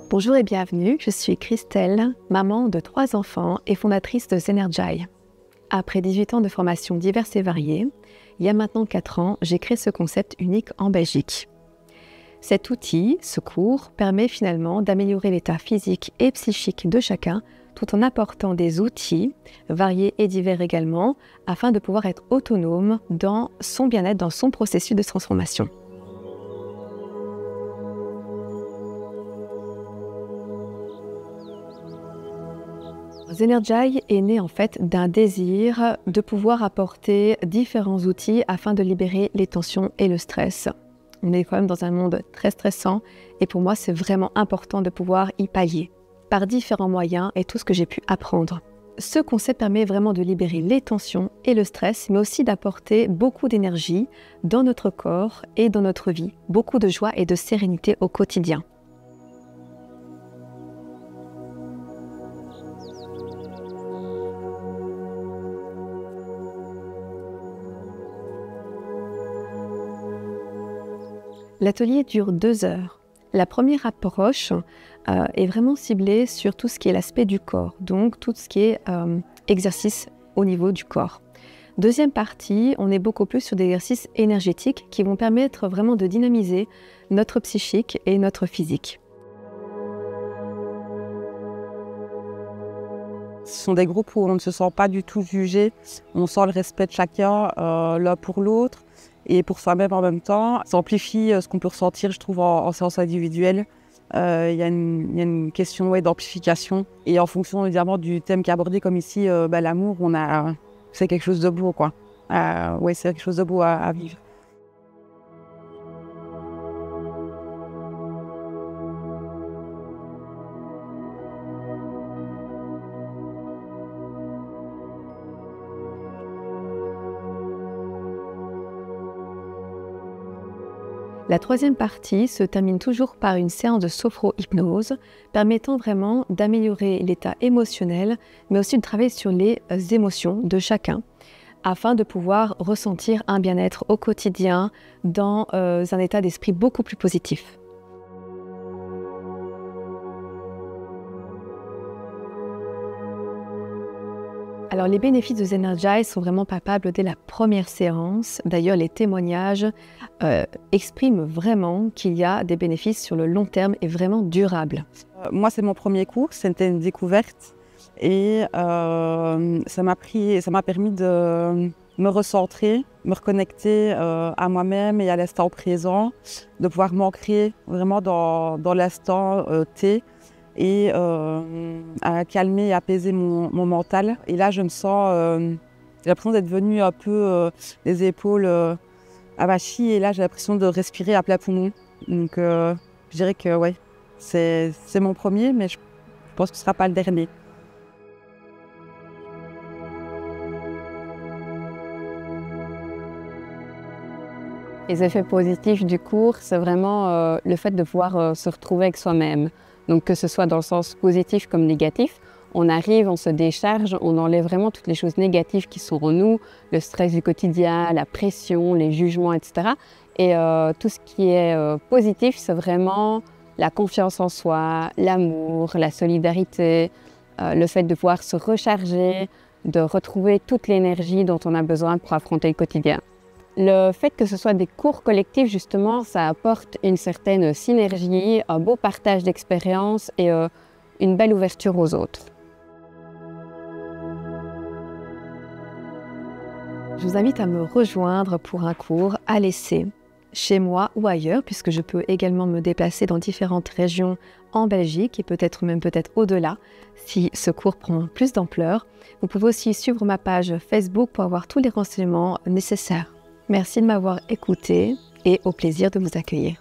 Bonjour et bienvenue, je suis Christelle, maman de 3 enfants et fondatrice de Zenergy. Après 18 ans de formation diverses et variées, il y a maintenant 4 ans, j'ai créé ce concept unique en Belgique. Cet outil, ce cours, permet finalement d'améliorer l'état physique et psychique de chacun tout en apportant des outils, variés et divers également, afin de pouvoir être autonome dans son bien-être, dans son processus de transformation. Zenergy est né en fait d'un désir de pouvoir apporter différents outils afin de libérer les tensions et le stress. On est quand même dans un monde très stressant et pour moi c'est vraiment important de pouvoir y pallier par différents moyens et tout ce que j'ai pu apprendre. Ce concept permet vraiment de libérer les tensions et le stress, mais aussi d'apporter beaucoup d'énergie dans notre corps et dans notre vie, beaucoup de joie et de sérénité au quotidien. L'atelier dure 2 heures. La première approche est vraiment ciblée sur tout ce qui est l'aspect du corps, donc tout ce qui est exercice au niveau du corps. Deuxième partie, on est beaucoup plus sur des exercices énergétiques qui vont permettre vraiment de dynamiser notre psychique et notre physique. Ce sont des groupes où on ne se sent pas du tout jugé, on sent le respect de chacun l'un pour l'autre et pour soi-même en même temps. Ça amplifie ce qu'on peut ressentir, je trouve, en séance individuelle. Il y a une question d'amplification et en fonction évidemment du thème qui est abordé, comme ici, l'amour, c'est quelque chose de beau, quoi. C'est quelque chose de beau à vivre. La troisième partie se termine toujours par une séance de sophro-hypnose, permettant vraiment d'améliorer l'état émotionnel, mais aussi de travailler sur les émotions de chacun, afin de pouvoir ressentir un bien-être au quotidien dans un état d'esprit beaucoup plus positif. Alors les bénéfices de Zenergy sont vraiment palpables dès la première séance. D'ailleurs, les témoignages expriment vraiment qu'il y a des bénéfices sur le long terme et vraiment durables. Moi, c'est mon premier cours, c'était une découverte et ça m'a permis de me recentrer, me reconnecter à moi-même et à l'instant présent, de pouvoir m'ancrer vraiment dans l'instant T. Et à calmer et apaiser mon mental. Et là, je me sens, j'ai l'impression d'être venue un peu les épaules avachies et là, j'ai l'impression de respirer à plein poumon. Donc, je dirais que ouais, c'est mon premier, mais je pense que ce ne sera pas le dernier. Les effets positifs du cours, c'est vraiment le fait de pouvoir se retrouver avec soi-même. Donc que ce soit dans le sens positif comme négatif, on arrive, on se décharge, on enlève vraiment toutes les choses négatives qui sont en nous, le stress du quotidien, la pression, les jugements, etc. Et tout ce qui est positif, c'est vraiment la confiance en soi, l'amour, la solidarité, le fait de pouvoir se recharger, de retrouver toute l'énergie dont on a besoin pour affronter le quotidien. Le fait que ce soit des cours collectifs, justement, ça apporte une certaine synergie, un beau partage d'expériences et une belle ouverture aux autres. Je vous invite à me rejoindre pour un cours à l'essai, chez moi ou ailleurs, puisque je peux également me déplacer dans différentes régions en Belgique et peut-être au-delà, si ce cours prend plus d'ampleur. Vous pouvez aussi suivre ma page Facebook pour avoir tous les renseignements nécessaires. Merci de m'avoir écouté et au plaisir de vous accueillir.